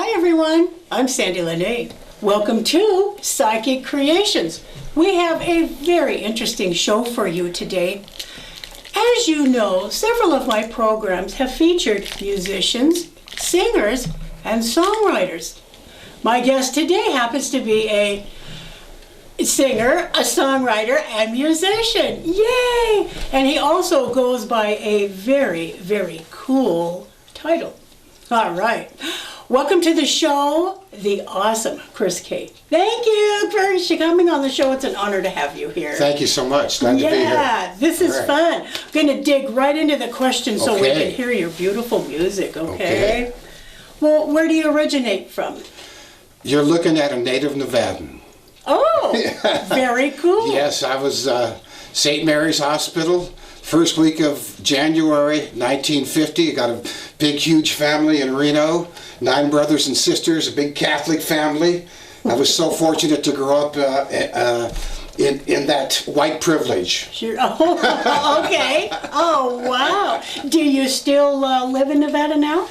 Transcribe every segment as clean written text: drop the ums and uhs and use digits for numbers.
Hi everyone, I'm Sandie La Nae. Welcome to Psychic Creations. We have a very interesting show for you today. As you know, several of my programs have featured musicians, singers, and songwriters. My guest today happens to be a singer, a songwriter, and musician. Yay! And he also goes by a very, very cool title. All right. Welcome to the show, the awesome Chris K. Thank you for coming on the show. It's an honor to have you here. Thank you so much. Glad to be here. Yeah, this is fun. I'm going to dig right into the questions so we Okay. can hear your beautiful music, okay? Well, where do you originate from? You're looking at a native Nevadan. Oh, very cool. Yes, I was St. Mary's Hospital. First week of January 1950. I got a big, huge family in Reno. 9 brothers and sisters, a big Catholic family. I was so fortunate to grow up in that white privilege. Sure. Oh, okay. Oh, wow. Do you still live in Nevada now?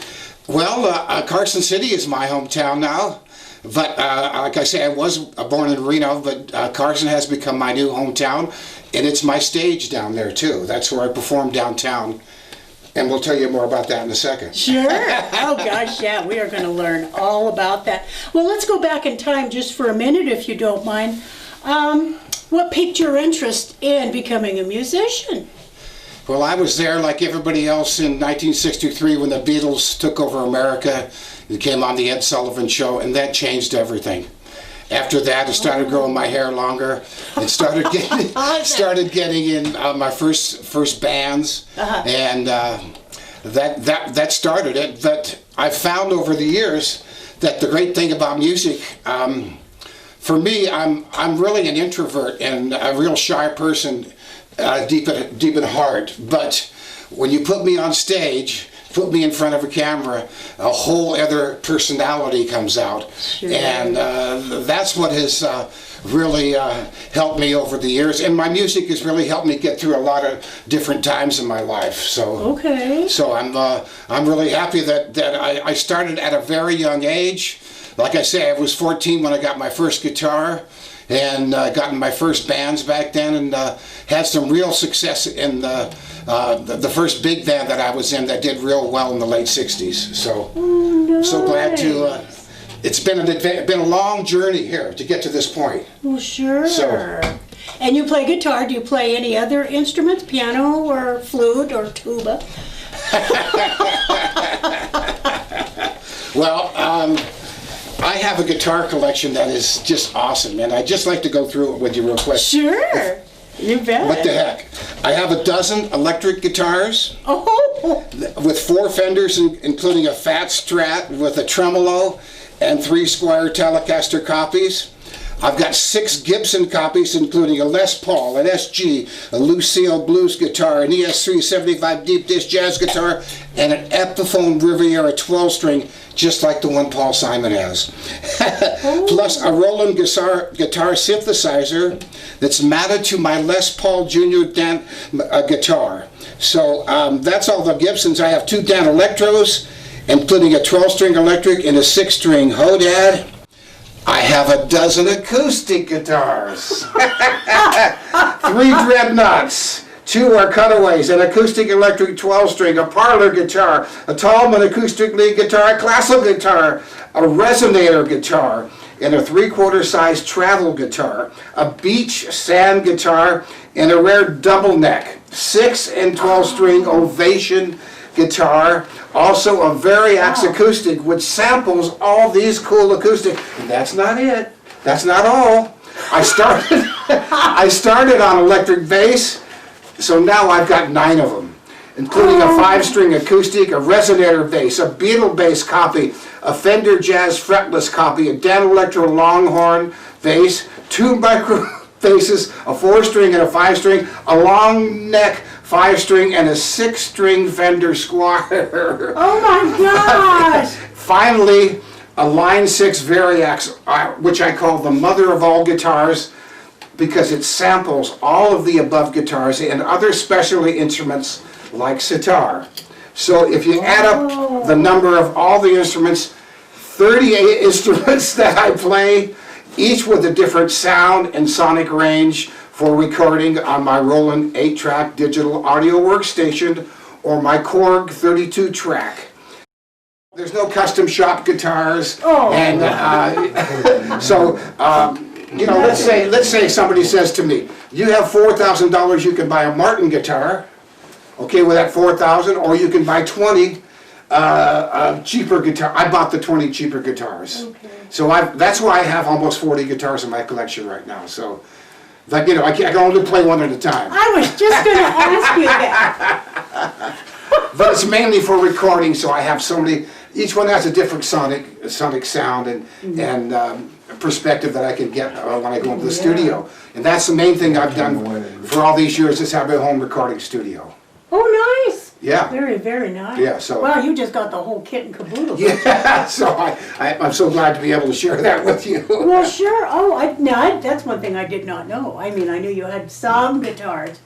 Well, Carson City is my hometown now. But like I say, I was born in Reno, but Carson has become my new hometown. And it's my stage down there, too. That's where I perform downtown. And we'll tell you more about that in a second. Sure. Oh, gosh, yeah. We are going to learn all about that. Well, let's go back in time just for a minute, if you don't mind. What piqued your interest in becoming a musician? Well, I was there like everybody else in 1963 when the Beatles took over America. It came on the Ed Sullivan Show, and that changed everything. After that, I started growing my hair longer and started getting in my first bands, and that started it. But I found over the years that the great thing about music, for me, I'm really an introvert and a real shy person, deep at heart. But when you put me on stage, put me in front of a camera, a whole other personality comes out. Sure. And that's what has really helped me over the years. And my music has really helped me get through a lot of different times in my life. So I'm really happy that I started at a very young age. Like I say, I was 14 when I got my first guitar, and got in my first bands back then, and had some real success in the first big band that I was in that did real well in the late 60s. So, so glad to, it's been a long journey here to get to this point. Well, sure. So, and you play guitar. Do you play any other instruments, piano or flute or tuba? well, I have a guitar collection that is just awesome, and I'd just like to go through it with you real quick. Sure. You bet. What the heck? I have a dozen electric guitars with 4 Fenders, including a Fat Strat with a tremolo and 3 Squier Telecaster copies. I've got 6 Gibson copies, including a Les Paul, an SG, a Lucille Blues guitar, an ES375 deep dish jazz guitar, and an Epiphone Riviera 12-string, just like the one Paul Simon has. Plus a Roland guitar synthesizer that's mounted to my Les Paul Jr. guitar. So that's all the Gibsons. I have 2 Dan Electros, including a 12-string electric and a 6-string Hodad. I have a dozen acoustic guitars, 3 Dreadnoughts, 2 are cutaways, an acoustic electric 12-string, a parlor guitar, a Tallman acoustic lead guitar, a classical guitar, a resonator guitar, and a 3/4 size travel guitar, a beach sand guitar, and a rare double neck, 6 and 12-string Ovation guitar, also a Variax acoustic, which samples all these cool acoustic. And that's not it. That's not all. I started on electric bass, so now I've got 9 of them, including a 5-string acoustic, a resonator bass, a Beatle bass copy, a Fender Jazz fretless copy, a Dan Electro Longhorn bass, 2 micro basses, a 4-string and a 5-string, a long neck 5-string, and a 6-string Fender Squier. Oh my gosh! Finally, a Line 6 Variax, which I call the mother of all guitars, because it samples all of the above guitars and other specialty instruments like sitar. So if you add up the number of all the instruments, 38 instruments that I play, each with a different sound and sonic range for recording on my Roland 8-track digital audio workstation or my Korg 32-track. There's no custom shop guitars, and let's say somebody says to me, "You have $4,000. You can buy a Martin guitar." Okay, with that 4,000, or you can buy 20 cheaper guitar. I bought the 20 cheaper guitars, so that's why I have almost 40 guitars in my collection right now. So, like I can only play one at a time. I was just going to ask you that. But it's mainly for recording, so I have so many. Each one has a different sonic sound and perspective that I can get when I go into the studio. And that's the main thing I've done for all these years, is have a home recording studio. Oh, nice. Yeah. Very, very nice. Yeah. So. Wow, you just got the whole kit and caboodle. Yeah. So I'm so glad to be able to share that with you. Well, sure. Oh, that's one thing I did not know. I mean, I knew you had some guitars.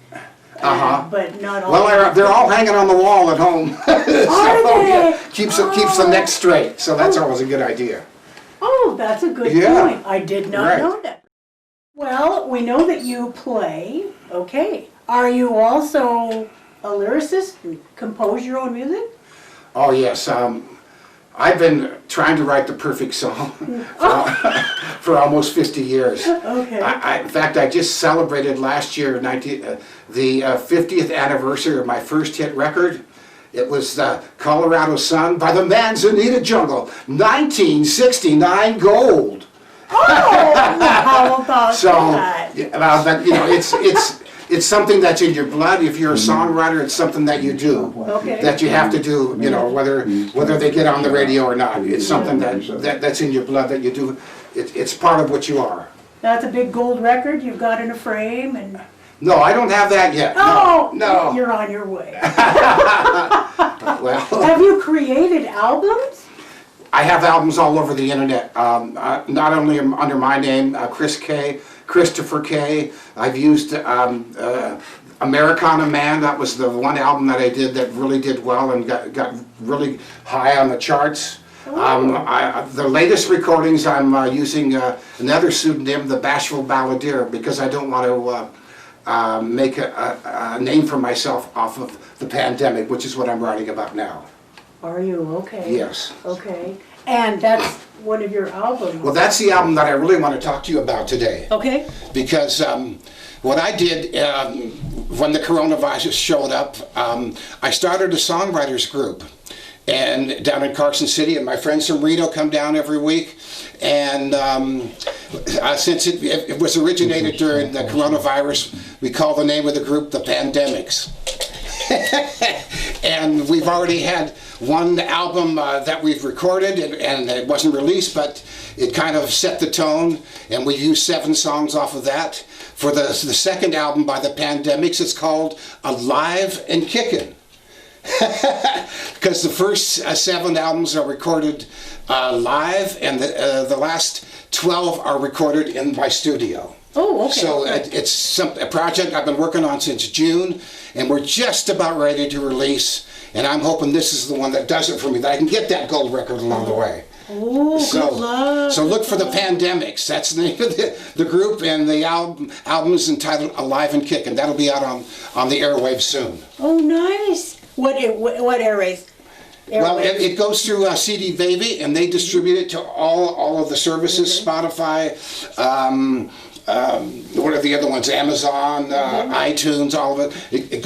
But not all. Well, they're all hanging on the wall at home. Are they? Yeah, keeps the neck straight. So that's always a good idea. Oh, that's a good point. I did not know that. Well, we know that you play. Okay. Are you also a lyricist and compose your own music? Oh yes. I've been trying to write the perfect song for almost 50 years. Okay. In fact, I just celebrated last year the 50th anniversary of my first hit record. It was the Colorado Sun by the Manzanita Jungle, 1969 gold. Oh, how about that? But it's something that's in your blood. If you're a songwriter, it's something that you do, that you have to do. Whether they get on the radio or not, it's something that's in your blood that you do. It's part of what you are. That's a big gold record you've got in a frame and. No, I don't have that yet. Oh, no. You're on your way. Well, have you created albums? I have albums all over the internet. Not only under my name, Christopher K. I've used Americana Man. That was the one album that I did that really did well and got really high on the charts. The latest recordings, I'm using another pseudonym, the Bashful Balladeer, because I don't want to make a name for myself off of the pandemic, which is what I'm writing about now. Are you? Okay. Yes. Okay. And that's one of your albums. Well, that's the album that I really want to talk to you about today. Okay. Because what I did when the coronavirus showed up, I started a songwriters group and down in Carson City, and my friends from Reno come down every week. And since it was originated during the coronavirus, we call the name of the group the Pandemics. And we've already had one album that we've recorded, and it wasn't released, but it kind of set the tone, and we used 7 songs off of that. For the second album by the Pandemics, it's called Alive and Kickin'. Because the first 7 albums are recorded live, and the last 12 are recorded in my studio. Oh, okay. So it's a project I've been working on since June, and we're just about ready to release, and I'm hoping this is the one that does it for me, that I can get that gold record along the way. Oh, good luck. So look for the Pandemics. That's the name of the group, and the album is entitled Alive and Kickin'. That'll be out on the airwaves soon. Oh, nice. What airwaves? Well, it goes through CD Baby, and they distribute it to all of the services, Spotify, what are the other ones? Amazon, iTunes, all of it.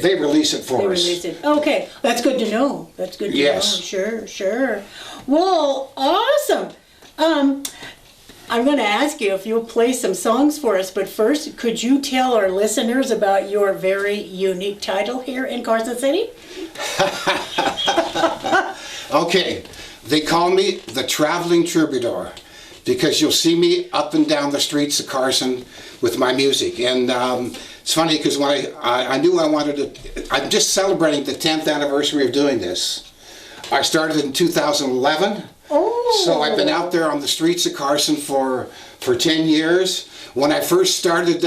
They release it for us. They release it. Okay, that's good to know. That's good to know. Sure, sure. Well, awesome. I'm going to ask you if you'll play some songs for us, but first, could you tell our listeners about your very unique title here in Carson City? Okay, they call me the Traveling Troubadour, because you'll see me up and down the streets of Carson with my music. And it's funny, because when I knew I wanted to, I'm just celebrating the 10th anniversary of doing this. I started in 2011. Oh. So I've been out there on the streets of Carson for 10 years. When I first started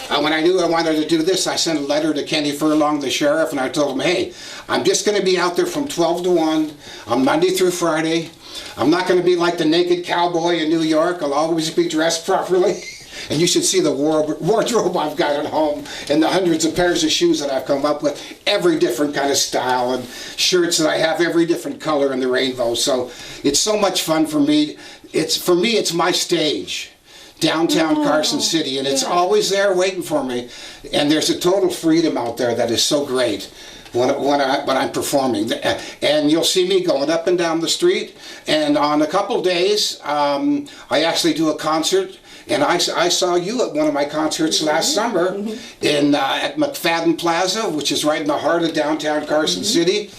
when I knew I wanted to do this, I sent a letter to Kenny Furlong, the sheriff, and I told him, hey, I'm just going to be out there from 12 to 1 on Monday through Friday. I'm not going to be like the naked cowboy in New York. I'll always be dressed properly. And you should see the wardrobe I've got at home and the hundreds of pairs of shoes that I've come up with, every different kind of style, and shirts that I have every different color in the rainbow. So it's so much fun for me. For me, it's my stage, downtown Carson City, and it's always there waiting for me. And there's a total freedom out there that is so great when I'm performing. And you'll see me going up and down the street. And on a couple days, I actually do a concert. And I saw you at one of my concerts last summer at McFadden Plaza, which is right in the heart of downtown Carson City.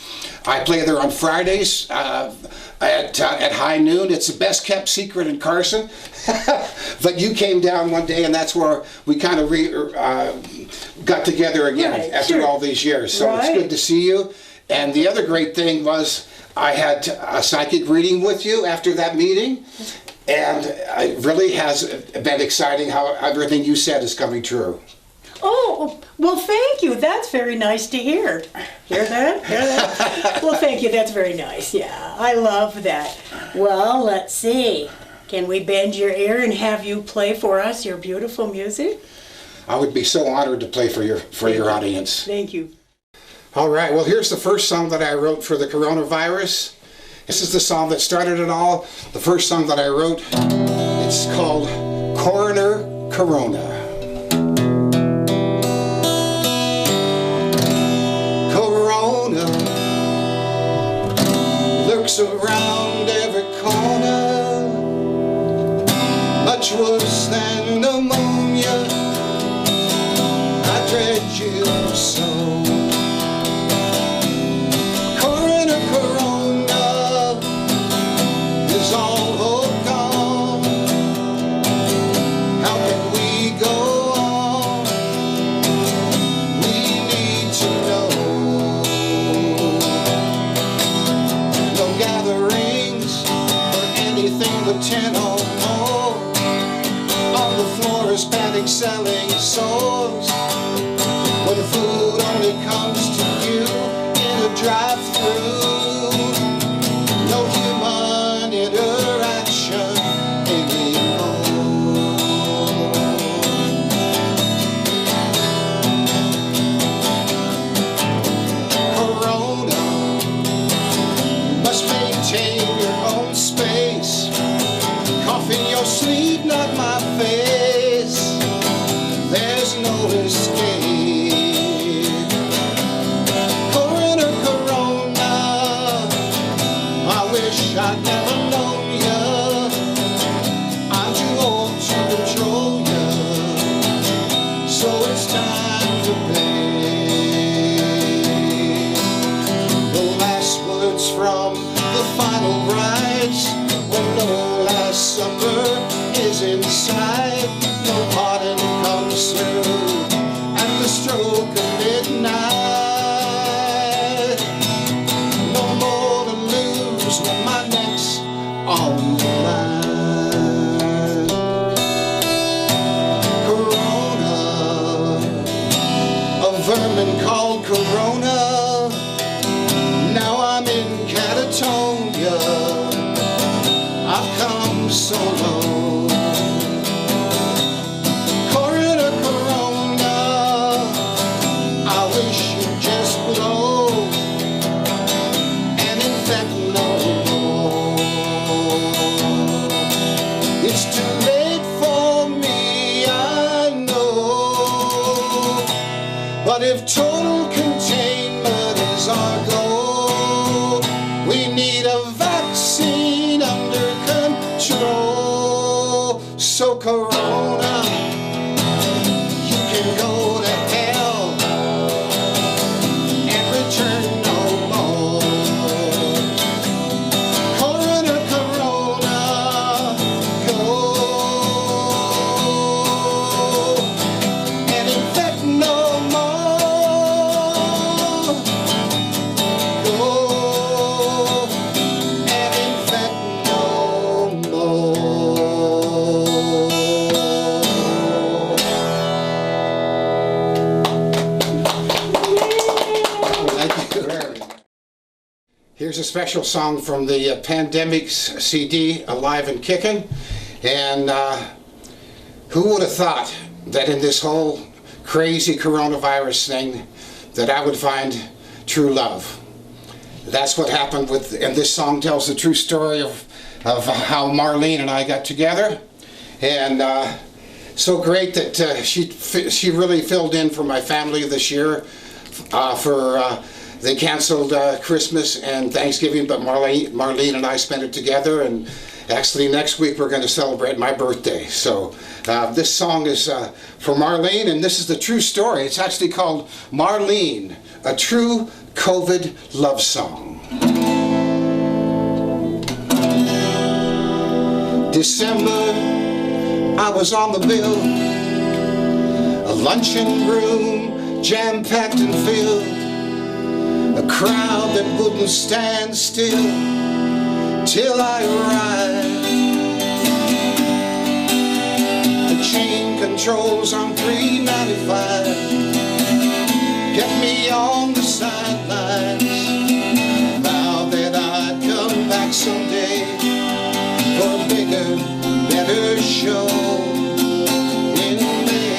I play there on Fridays at high noon. It's the best kept secret in Carson. But you came down one day, and that's where we kind of got together again after all these years. So it's good to see you. And the other great thing was I had a psychic reading with you after that meeting. And it really has been exciting how everything you said is coming true. Oh, well, thank you. That's very nice to hear. Hear that? Hear that? Well, thank you. That's very nice. Yeah, I love that. Well, let's see. Can we bend your ear and have you play for us your beautiful music? I would be so honored to play for your audience. Thank you. All right. Well, here's the first song that I wrote for the coronavirus. This is the song that started it all. The first song that I wrote, it's called Coroner Corona. Corona lurks around every corner, much worse than pneumonia. I dread you so. All hope gone. How can we go on? We need to know. No gatherings or anything but 10 or more. On the floor is panic selling sores. When food only comes to you in a drive-through. No human interaction anymore. Corona, you must maintain your own space. Cough in your sleep, not my face. There's no escape. Corona, I wish I'd never known you. I'm too old to control you, so it's time to pay. The last words from the final rites, when no last supper is inside, no pardon comes through at the stroke of midnight. When my neck's on the line. Corona, a vermin called Corona. Now I'm in catatonia. I've come so low. Corona, I wish you'd just blow and infect It's too late for me, I know. But if total containment is our goal, we need a vaccine under control. is a special song from the Pandemic's CD, Alive and Kickin'. And who would have thought that in this whole crazy coronavirus thing that I would find true love? That's what happened and this song tells the true story of how Marlene and I got together. And so great that she really filled in for my family this year. They canceled Christmas and Thanksgiving, but Marlene and I spent it together, and actually next week we're going to celebrate my birthday. So this song is for Marlene, and this is the true story. It's actually called Marlene, a true COVID love song. December, I was on the bill, a luncheon room jam-packed and filled, a crowd that wouldn't stand still till I arrived. The chain controls on 395 kept me on the sidelines. Vowed that I'd come back someday for a bigger, better show in May.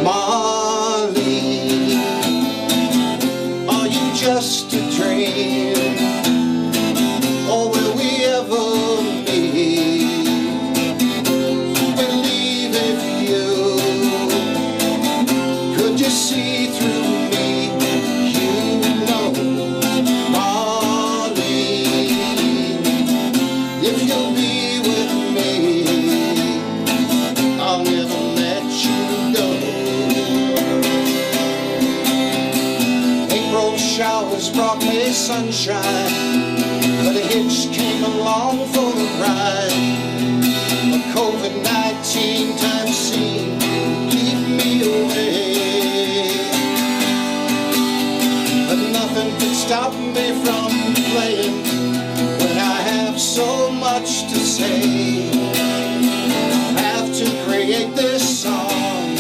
Marlene, are you just a dream? Or will we ever meet? Believe if you could just see through me, you know, Marlene, if you'll be with me, I'll never let you go. April showers brought me sunshine, but a hitch came along for the ride. A COVID-19 time seemed to keep me away, but nothing could stop me from playing when I have so much to say. I have to create this song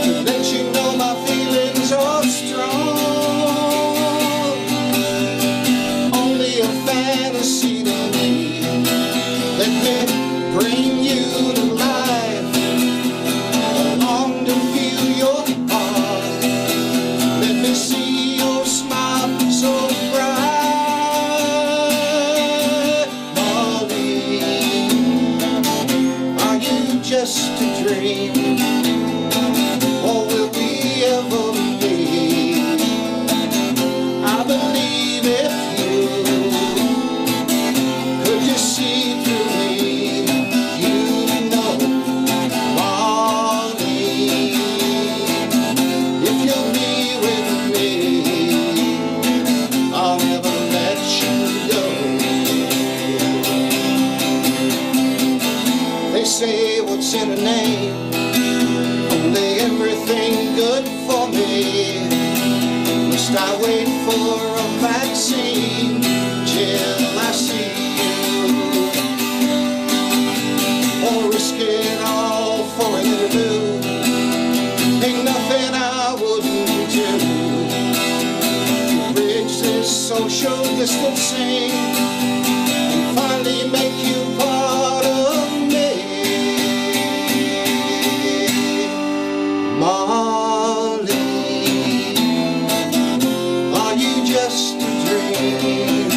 to let you know my feelings are strong. Only a fantasy to me. Let me bring you to life. I long to feel your heart. Let me see your smile so bright. Marlene, are you just a dream? Or will we ever meet? I believe if you could just see through me, you know, Marlene, if you'll be with me, I'll never let you go. They say what's in a name, only everything good for me. Must I wait for a vaccine till I see you, or risk it all for an interview? Ain't nothing I wouldn't do to bridge this social distancing and finally make you part of me. Marlene, are you just a dream?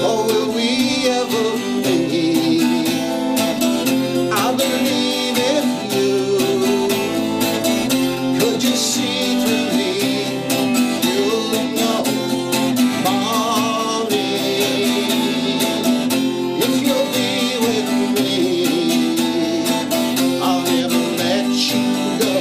Or will we ever meet? I believe if you could just see through me, you'll know, Marlene, if you'll be with me, I'll never let you go.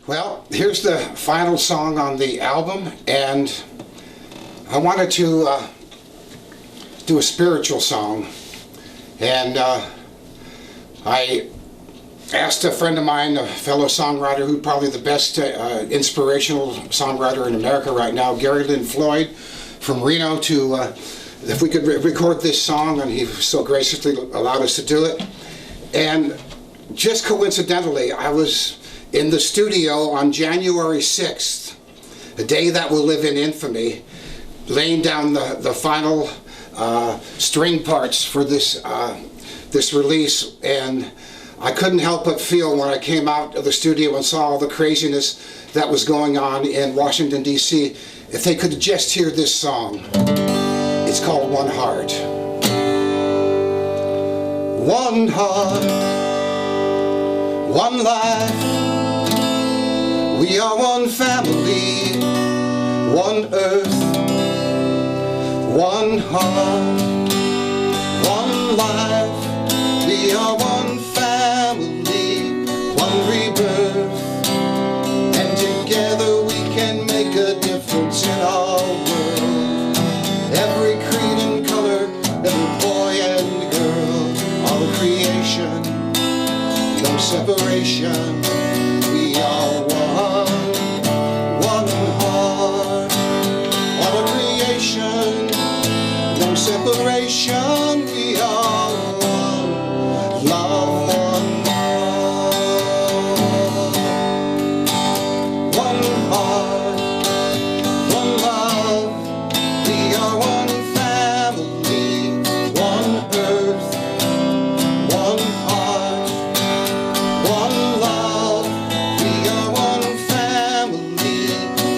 Well, here's the final song on the album, and I wanted to do a spiritual song. And I asked a friend of mine, a fellow songwriter, who's probably the best inspirational songwriter in America right now, Gary Lynn Floyd from Reno, to if we could record this song, and he so graciously allowed us to do it. And just coincidentally, I was in the studio on January 6th, a day that will live in infamy, laying down the final string parts for this this release, and I couldn't help but feel when I came out of the studio and saw all the craziness that was going on in Washington, D.C., if they could just hear this song. It's called One Heart. One heart, one life, we are one family, one earth, one heart, one life, we are one family, one rebirth, and together we can make a difference in our world. Every creed and color, every boy and girl, all of creation, no separation, we are one, one heart, all of creation, no separation, we are one, love, one heart, one heart, one love, we are one family, one earth, one heart, one love, we are one family,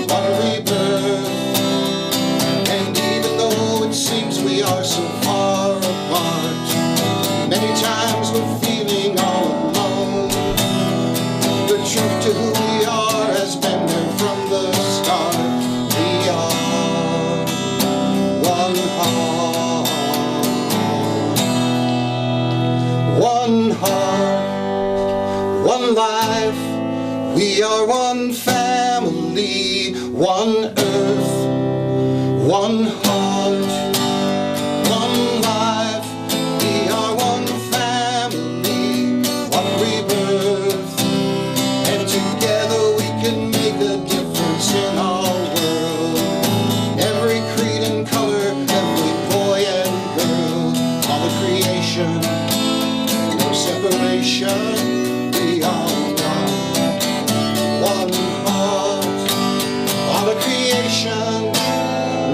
one rebirth, and even though it seems we are so far apart, many times we're feeling all alone, the truth to who we are has been there from the start. We are one heart, one heart, one life, we are one family, one earth, one heart, one life, we are one family, one rebirth, and together we can make a difference in our world. Every creed and color, every boy and girl, all of creation, no separation, we are one heart, all of creation,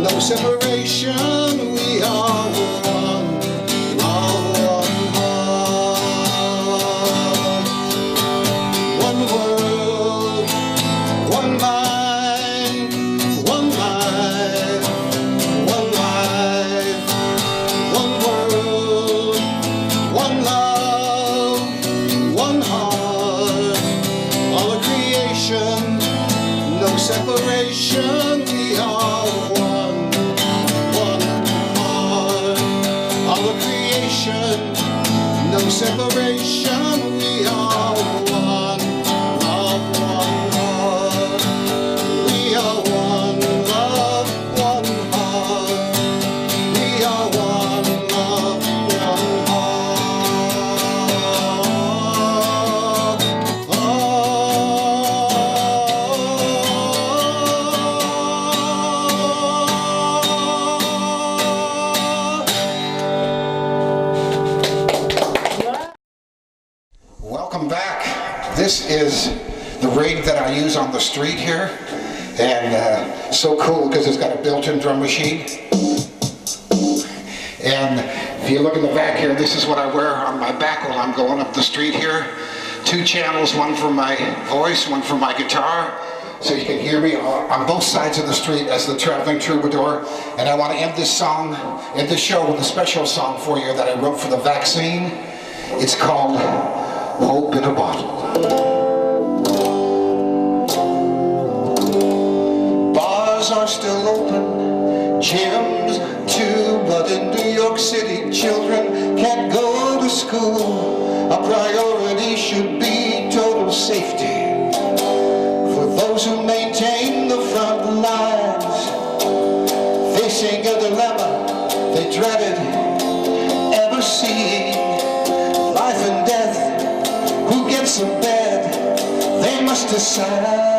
no separation, we are one, love, one heart, one world, one mind, one life, one life, one world, one love, one heart, all of creation, no separation, we are one, one heart, all of creation, no separation, we are one, love, one heart, we are one, love, one heart, we are one, love, one Welcome back. This is the rig that I use on the street here, and so cool because it's got a built-in drum machine. And if you look in the back here, this is what I wear on my back while I'm going up the street here. 2 channels, one for my voice, one for my guitar, so you can hear me on both sides of the street as the traveling troubadour. And I want to end this song, end this show with a special song for you that I wrote for the vaccine. It's called Hope in a Bottle. Bars are still open, gyms too, but in New York City children can't go to school. A priority should be total safety for those who maintain the front lines, facing a dilemma they dreaded seeing life and death. Who gets a bed? They must decide.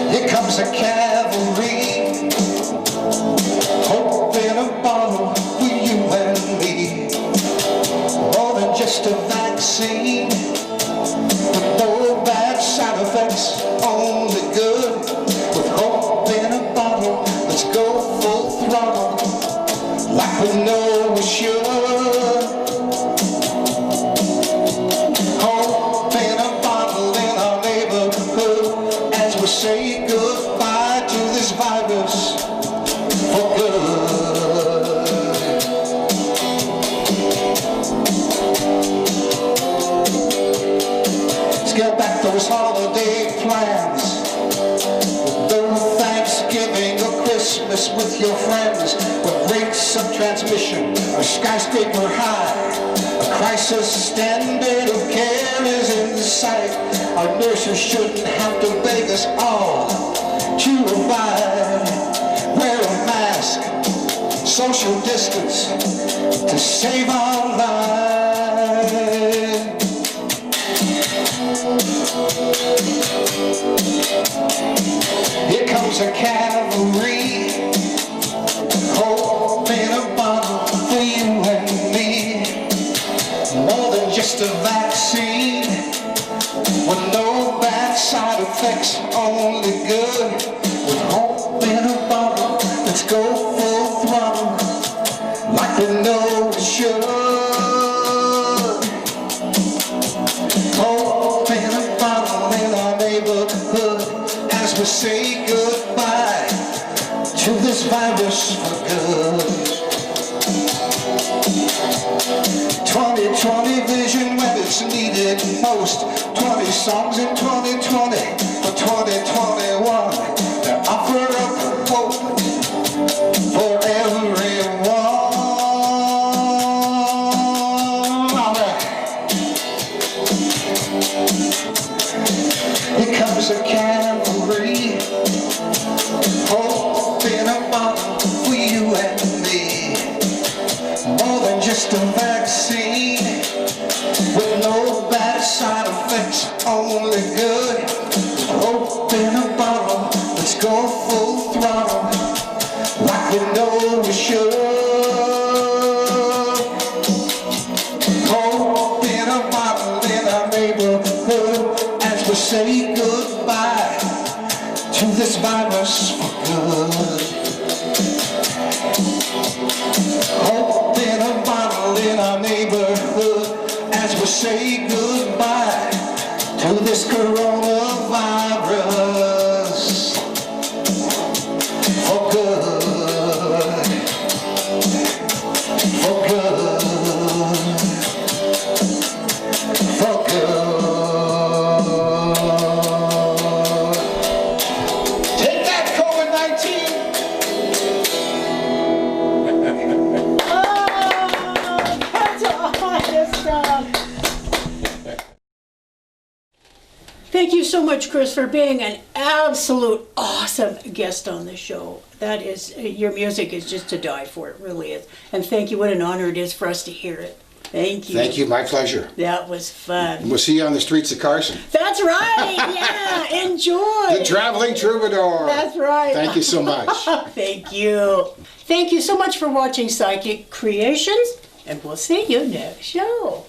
Here comes a cavalry, hope in a bottle for you and me. More than just a vaccine, with no bad side effects, only good. With hope in a bottle, let's go full throttle, like we know we should. Hope in a bottle in our neighborhood, as we say goodbye to this virus for good. Scale back those holiday plans, no Thanksgiving or Christmas with your friends, when rates of transmission are skyscraper high. A crisis standard of care is in sight. Our nurses shouldn't have to beg us all to abide. Wear a mask, social distance, to save our lives. Here comes a cavalry, hope in a bottle for you and me. More than just a vaccine, with no bad side effects, only good. With hope in a bottle, let's go full throttle, like we know we should. Hope in a bottle in our neighborhood, as we say goodbye to this virus for good. 2020 vision when it's needed most. 20 songs in 2020 for 2021 that offer up hope for everyone. All right. Here comes a cavalry, hope in a bottle for you and me. More than just a vaccine, with no bad side effects, only good. Hope in a bottle, let's go full throttle, like we know we should. Hope in a bottle in our neighborhood, as we say goodbye to this virus for good. Hope in a bottle in our neighborhood, as we say goodbye to this coronavirus for good. For good. For good. Take that, COVID-19! Thank you so much, Chris, for being an absolute awesome guest on the show. That is, your music is just to die for, it really is. And thank you, what an honor it is for us to hear it. Thank you. Thank you, my pleasure. That was fun. We'll see you on the streets of Carson. That's right, yeah, enjoy. The traveling troubadour. That's right. Thank you so much. Thank you. Thank you so much for watching Psychic Creations, and we'll see you next show.